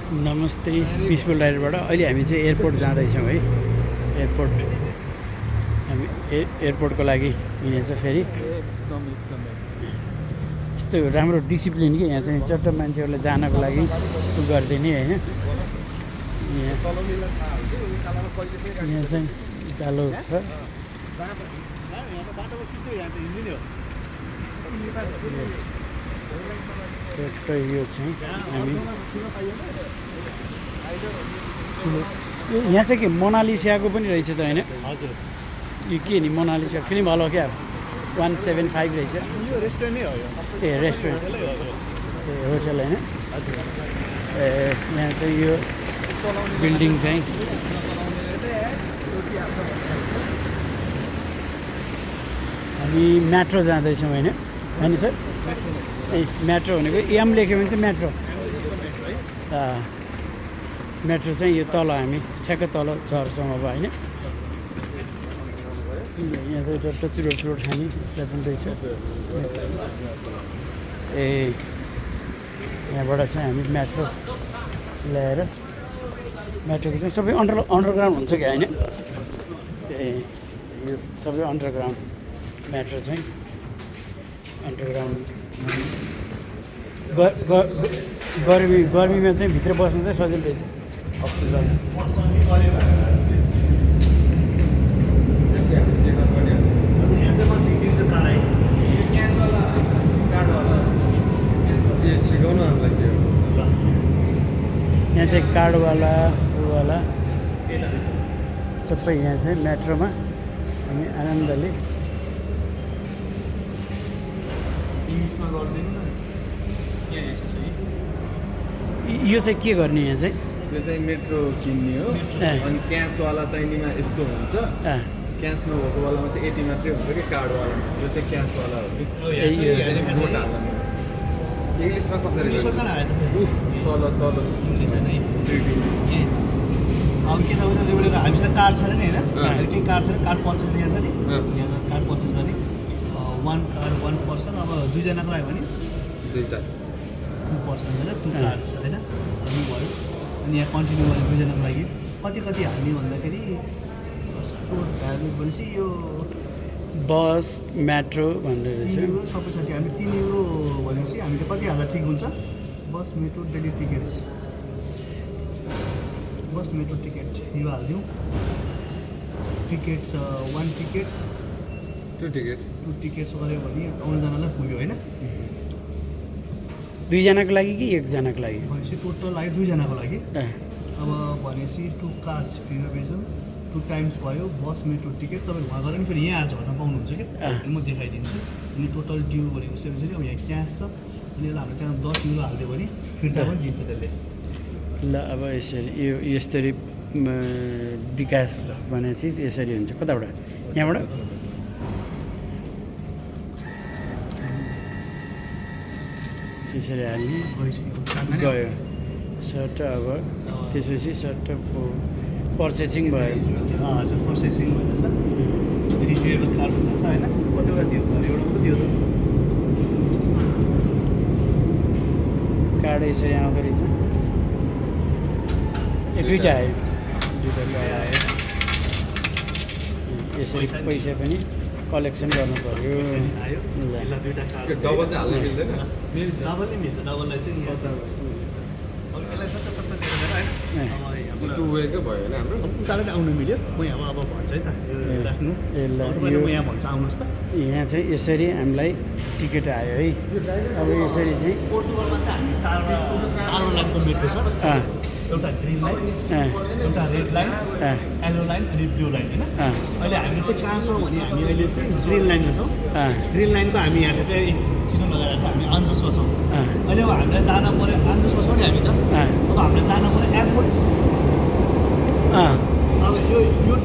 नमस्ते पिसफुल राइडबाट अहिले हामी चाहिँ एयरपोर्ट जाँदैछौँ है। एयरपोर्ट हामी एयरपोर्टको लागि हिँडेछ फेरि यस्तो राम्रो डिसिप्लिन कि यहाँ चाहिँ चट्ट मान्छेहरूले जानको लागि त्यो गरिदिने होइन। यहाँ चाहिँ उकालो छ। यो चाहिँ हामी यहाँ चाहिँ के मोनालिसाको पनि रहेछ त होइन? हजुर यो के नि मोनालिसा फिल्म हल हो क्या? 175 रहेछ। यो रेस्टुरेन्टै हो यो। ए रेस्टुरेन्ट ए होटल होइन? हजुर ए यहाँ चाहिँ यो बिल्डिङ चाहिँ हामी मेट्रो जाँदैछौँ होइन? होइन सर? ए मेट्रो भनेको एम लेख्यो भने चाहिँ मेट्रो। मेट्रो चाहिँ यो तल हामी ठ्याक्क तल झर्छौँ अब होइन? यहाँ चाहिँ जस्तो चुरोट खाने यसलाई पनि रहेछ। ए यहाँबाट चाहिँ हामी मेट्रो ल्याएर मेट्रोको चाहिँ सबै अन्डरग्राउन्ड हुन्छ कि होइन? ए यो सबै अन्डरग्राउन्ड मेट्रो चाहिँ अन्डरग्राउन्ड। गर्मीमा चाहिँ भित्र बस्नु चाहिँ सजिलो रहेछ। अक्सिजन यहाँ चाहिँ कार्डवाला उवाला सबै यहाँ चाहिँ मेट्रोमा हामी आनन्दले यो चाहिँ के गर्ने? यहाँ चाहिँ यो चाहिँ मेट्रो किन्ने हो। अनि क्यासवाला चाहिनेमा यस्तो हुन्छ। क्यास नभएको वालामा चाहिँ यति मात्रै हुन्छ कि कार्डवालामा। यो चाहिँ क्यासवाला हो कि नोट हाल्नु हुन्छ। इङ्ग्लिसमा कसरी तल तल इङ्ग्लिस होइन ब्रिटिस। अब के छ भने हामीसँग कार्ड छ नि होइन? के कार्ड छ? कार्ड पर्चेस यहाँ छ नि, यहाँ कार्ड पर्चेस गर्ने वान कार्ड वान पर्सन। अब दुईजनाको लागि भने दुईवटा 2 पर्सन होइन, 2 कार्ड्स होइन यो भयो। अनि यहाँ कन्टिन्यू गर्ने दुईजनाको लागि कति हाल्ने भन्दाखेरि स्टोर भ्यालु भनेपछि यो बस मेट्रो भनेर रहेछ। €3 सबै छ कि हामी €3 भनेपछि हामीले कति हाल्दा ठिक हुन्छ? बस मेट्रो डेली टिकट्स, बस मेट्रो टिकट यो हालिदिउँ। टिकट्स 1 टिकट्स 2 टिकट्स 2 टिकट्स गऱ्यो भने आउनुजनालाई पुग्यो होइन? दुईजनाको लागि कि एकजनाको लागि? भनेपछि टोटल लाग्यो दुईजनाको लागि। अब भनेपछि 2 कार्ड्स फ्री बेचौँ, 2 टाइम्स भयो बस मेट्रो टिकट। तपाईँहरू वहाँ गएर पनि फेरि यहाँ झर्न पाउनुहुन्छ क्या? म देखाइदिन्छु। अनि टोटल ड्यू भनेको चाहिँ अब यहाँ क्यास छ। अनि यसलाई हामीले त्यहाँ €10 हालिदियो भने फिर्ता पनि दिन्छ त्यसले। ल अब यसरी यो यसरी विकास भन्ने चिज यसरी हुन्छ। कताबाट? यहाँबाट यसरी हाल्ने गयो सर्ट। अब त्यसपछि सर्ट पर्चेसिङ भयो। हजुर प्रोसेसिङ भइरहेछ। रिजुएबल कार्ड भन्छ होइन? कतिवटा दियो त? एउटा मात्रै दियो त। कार्ड यसरी आउँदो रहेछ। ए दुईवटा आयो, दुईवटा कार्ड आयो। यसरी पैसा पनि कलेक्सन गर्नु पऱ्यो। आयो यसलाई 2टा कार्ड डबल चाहिँ हाल्न मिल्दैन। मिल्छ, डबल नै मिल्छ। डबललाई चाहिँ यहाँ छ। अब यसलाई सट्ट दिएर होइन? अब टु वेकै भयो होइन हाम्रो? उताले आउनु मिल्यो। म यहाँ अब भन्छ है त यो राख्नु। तपाईँले म यहाँ भन्छ आउनुहोस् त। यहाँ चाहिँ यसरी हामीलाई टिकट आयो है। अब यसरी चाहिँ पोर्तुगलमा चाहिँ हामी चारवटा लाइनको मेट्रो छ। एउटा ग्रिन लाइन, एउटा रेड लाइन, येल्लो लाइन अनि ब्लू लाइन होइन? अहिले हामी चाहिँ कहाँ छौँ भने हामी अहिले चाहिँ ग्रिन लाइनमा छौँ। ग्रिन लाइनको हामी यहाँ चाहिँ चिनो लगाएर चाहिँ हामी अन्जसमा छौँ। अहिले अब हामीलाई जान पऱ्यो अन्जसमा छौँ नि हामी त। अब हामीलाई जान पऱ्यो एयरपोर्ट। अब यो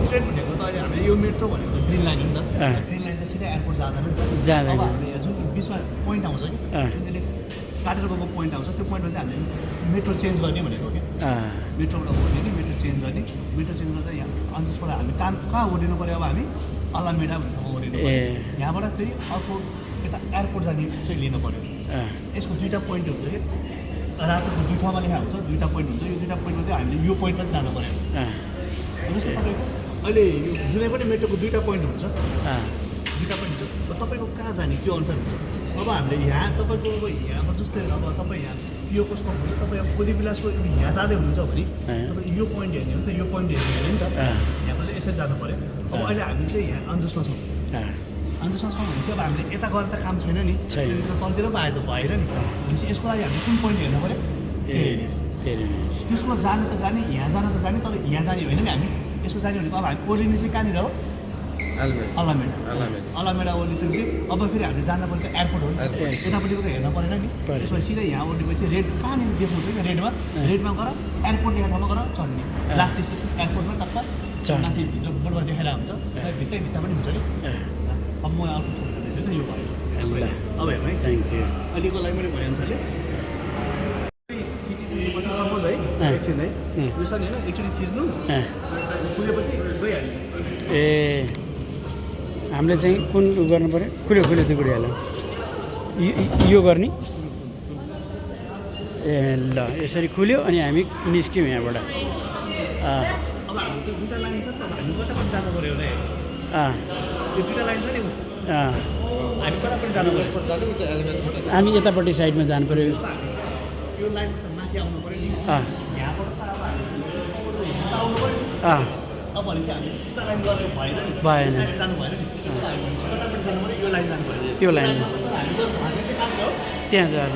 ट्रेन भनेको त अहिले हामीले यो मेट्रो भनेको त ग्रिन लाइन हो नि त। ग्रिन लाइन त सिधै एयरपोर्ट जाँदैन नि त। जाँदैन। अब हामीले जुन बिचमा पोइन्ट आउँछ कि त्यसले काटेर गएको पोइन्ट आउँछ, त्यो पोइन्टमा चाहिँ हामीले मेट्रो चेन्ज गर्ने भनेको कि मेट्रोबाट ओर्ने कि मेट्रो चेन्ज गर्ने। मेट्रो चेन्ज गर्दा यहाँ अन्जसबाट हामी कहाँ ओर्लिनु पऱ्यो? अब हामी अलामेडा भनेर ओर्लिनु पऱ्यो। यहाँबाट फेरि अर्को यता एयरपोर्ट जाने चाहिँ लिनु पऱ्यो। यसको 2टा पोइन्ट हुन्छ कि रातोको 2 ठाउँमा लेखा हुन्छ, 2टा पोइन्ट हुन्छ। यो 2टा पोइन्टमा चाहिँ हामीले यो पोइन्टमा जानु पर्यो। जस्तै तपाईँको अहिले यो जुनै पनि मेट्रोको 2टा पोइन्ट हुन्छ, 2टा पोइन्ट हुन्छ। तपाईँको कहाँ जाने त्यो अनुसार हुन्छ। अब हामीले यहाँ तपाईँको अब यहाँबाट जस्तै अब तपाईँ यहाँ यो कसमा हुन्छ, तपाईँ अब कोदी बिलासको यहाँ जाँदै हुनुहुन्छ भने तपाईँ यो पोइन्ट हेर्ने हो नि त, यो पोइन्ट हेर्ने नि त, यहाँबाट चाहिँ यसरी जानु पऱ्यो। अब अहिले हामी चाहिँ यहाँ अन्जुसमा छौँ, अन्जुसमा छौँ भने चाहिँ अब हामीले यता गएर त काम छैन नि, तलतिर पो आयो त भएन नि। भनेपछि यसको लागि हामीले कुन पोइन्ट हेर्नु पऱ्यो, त्यसको जाने त जाने, यहाँ जान त जाने, तर यहाँ जाने होइन नि हामी। यसको जाने भनेको अब हामी ओर्लिने चाहिँ कहाँनिर हो, अलामेडा ओर्लिसकेपछि अब फेरि हामीले जानु पर्ने त एयरपोर्ट हो नि, यतापट्टिको त हेर्नु परेन नि। त्यसमा सिधै यहाँ ओर्लिएपछि रेड कहाँनिर देख्नुहुन्छ कि रेडमा गएर एयरपोर्ट देखाएको ठाउँमा गएर चढ्ने, लास्ट स्टेसन एयरपोर्टमा टक्क माथि भित्र बोर्डमा देखाइरहेको हुन्छ, भित्रै पनि हुन्छ नि। अब म अर्को ठाउँ जाँदैछु त, यो भयो। अब हेर्नु है, थ्याङ्क यू। अहिलेको लागि मैले भनेअनुसारले सपोज है एकछिन है, यो छ नि होइन, एकचोटि थिच्नु, खुलेपछि गइहाल्यो। ए हामीले चाहिँ कुन गर्नु पऱ्यो, खुल्यो त्यो गइहाल्यो, यो गर्ने। ए ल यसरी खुल्यो अनि हामी निस्क्यौँ यहाँबाट। अब हाम्रो त्यो 2टा लाइन छ नि त, हामी कतापट्टि जानु पऱ्यो भने यो 2टा लाइन छ नि, हामी कतापट्टि जानु पऱ्यो, हामी यतापट्टि साइडमा जानु पऱ्यो। यो लाइन माथि आउनु पऱ्यो नि, यहाँबाट त अब हामी आउनु पऱ्यो। अब भनेपछि हामी उता लाइन गरेर भएन नि, भएन, जानु भएन नि, हामी कतापट्टि जानु पऱ्यो, यो लाइन जानु पऱ्यो। त्यो लाइन हामी गएर झर्ने चाहिँ कहाँ हो, त्यहाँ जानु।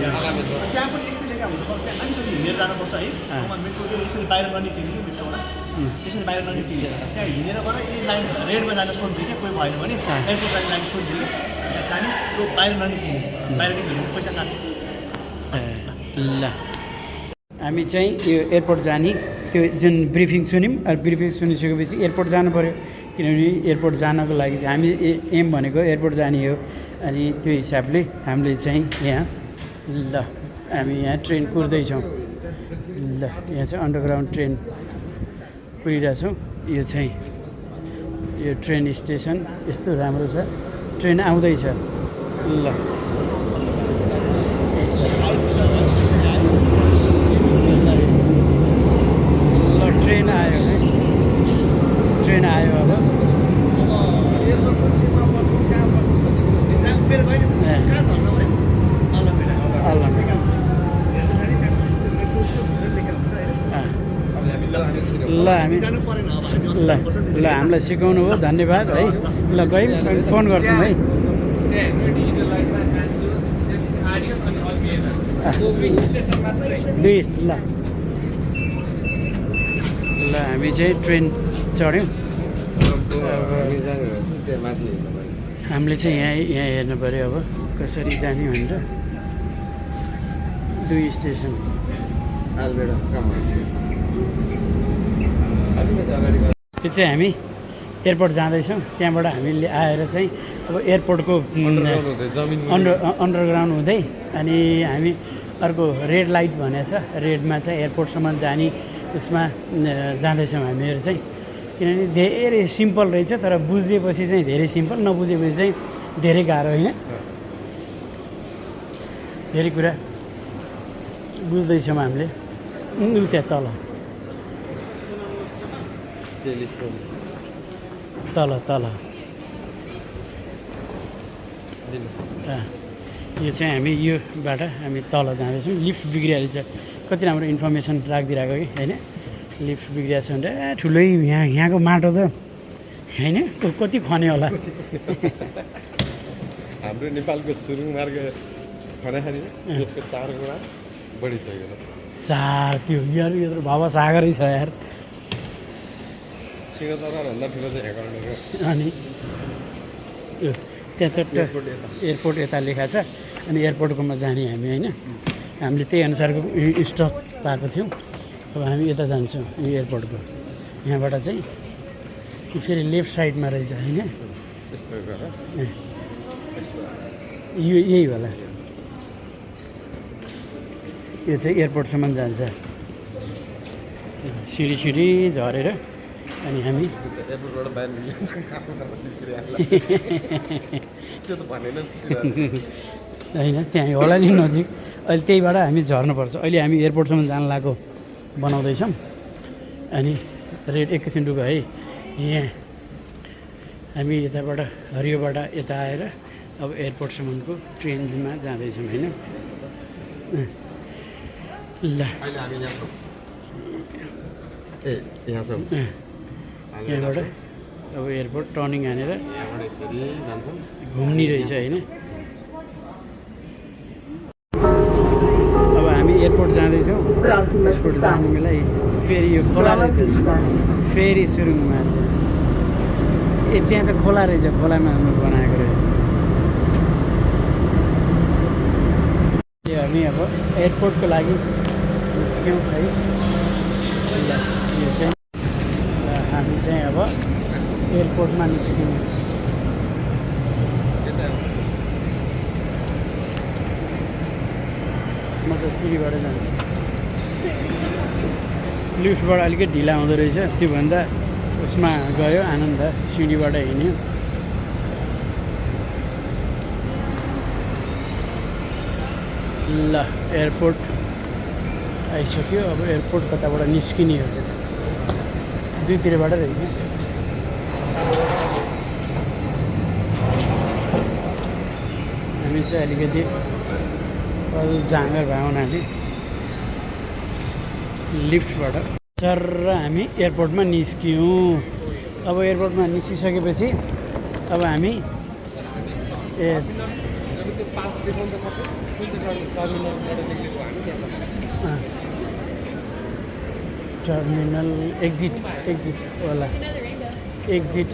त्यहाँ पनि यस्तै लेखा हुन्छ, तर त्यहाँ अलिकति हिँडेर जानुपर्छ है। मेट्रोको यसरी बाहिर ननिक्लिने कि मेट्रोबाट यसरी बाहिर ननिक्लिने, त्यहाँ हिँडेर गएर यही लाइन रेडमा जान सोध्थ्यो क्या, कोही भएन भने एयरपोर्ट जाने लाइन सोध्थ्यो कि त्यहाँ जाने, त्यो बाहिर ननिक्लिने, बाहिर निक्लिने पैसा काट्छ। ल हामी चाहिँ यो एयरपोर्ट जाने त्यो जुन ब्रिफिङ सुन्यौँ, ब्रिफिङ सुनिसकेपछि एयरपोर्ट जानु पऱ्यो, किनभने एयरपोर्ट जानको लागि चाहिँ हामी एम भनेको एयरपोर्ट जाने हो। अनि त्यो हिसाबले हामीले चाहिँ यहाँ ल हामी यहाँ ट्रेन कुर्दैछौँ। ल यहाँ चाहिँ अन्डरग्राउन्ड ट्रेन कुरिरहेछौँ। यो चाहिँ यो ट्रेन स्टेसन यस्तो राम्रो छ, ट्रेन आउँदैछ। ल ट्रेन आयो है, ट्रेन आयो। अब ल हामी ल हामीलाई सिकाउनु हो, धन्यवाद है। ल गयौँ, फोन गर्छौँ है। ल हामी चाहिँ ट्रेन चढ्यौँ। हामीले चाहिँ यहाँ हेर्नु पऱ्यो अब कसरी जाने भनेर। 2 स्टेसन यो चाहिँ हामी एयरपोर्ट जाँदैछौँ। त्यहाँबाट हामीले आएर चाहिँ अब एयरपोर्टको अन्डरग्राउन्ड हुँदै अनि हामी अर्को रेड लाइट भनेको छ, रेडमा चाहिँ एयरपोर्टसम्म जाने उसमा जाँदैछौँ हामीहरू चाहिँ। किनभने धेरै सिम्पल रहेछ, तर बुझेपछि चाहिँ धेरै सिम्पल, नबुझेपछि चाहिँ धेरै गाह्रो होइन। धेरै कुरा बुझ्दैछौँ हामीले। त्यहाँ तल यो चाहिँ हामी योबाट हामी तल जाँदैछौँ। लिफ्ट बिग्रिहाल्छ, कति राम्रो इन्फर्मेसन राखिदिरहेको कि होइन। लिफ्ट बिग्रिएको छ भने ठुलै यहाँको माटो त होइन कति खन्यो होला। हाम्रो नेपालको सुरुङ मार्ग खनाखानी यसको 4 गुणा बढी छ। यो 4 त्यो यार यो त भावा सागरै छ यार। सिंहदरबारभन्दा ठुलो चाहिँ हेकाउन्टको। अनि यो त्यहाँ चट्ट एयरपोर्ट यता लेखा छ, अनि एयरपोर्टकोमा जाने हामी होइन। हामीले त्यही अनुसारको स्टक पाएको थियौँ। अब हामी यता जान्छौँ यो एयरपोर्टको। यहाँबाट चाहिँ फेरि लेफ्ट साइडमा रहेछ होइन, यो यही होला। यो चाहिँ एयरपोर्टसम्म जान्छ, सिँढी झरेर अनि हामी एयरपोर्टबाट बाहिर निस्किन्छ। त्यो त भनेन होइन त्यहाँ होला नि नजिक। अहिले त्यहीबाट हामी झर्नुपर्छ। अहिले हामी एयरपोर्टसम्म जान लागेको बनाउँदैछौँ। अनि रेड एकैछिन रुक है। यहाँ हामी यताबाट हरियोबाट यता आएर अब एयरपोर्टसम्मको ट्रेनमा जाँदैछौँ होइन। ल यहाँबाट अब एयरपोर्ट टर्निङ हानेर घुम्ने रहेछ होइन। अब हामी एयरपोर्ट जाँदैछौँ। एयरपोर्ट जाने बेला फेरि यो खोला रहेछ, फेरि सुरुङमा ए त्यहाँ चाहिँ खोला रहेछ, खोलामा बनाएको रहेछ। यो हामी अब एयरपोर्टको लागि निस्क्यौँ है। यो चाहिँ हामी चाहिँ अब एयरपोर्टमा निस्क्यौँ। म त सिँढीबाट जान्छु। लिफ्टबाट अलिकति ढिला हुँदो रहेछ, त्योभन्दा उसमा गयो आनन्द, सिँढीबाट हिँड्यो। ल एयरपोर्ट आइसक्यो। अब एयरपोर्ट कताबाट निस्किने हो, दुईतिरबाट रहेछ। हामी चाहिँ अलिकति जाँगर भयो हुनाले लिफ्टबाट सर हामी एयरपोर्टमा निस्क्यौँ। अब एयरपोर्टमा निस्किसकेपछि अब हामी टर्मिनल एक्जिट होला, एक्जिट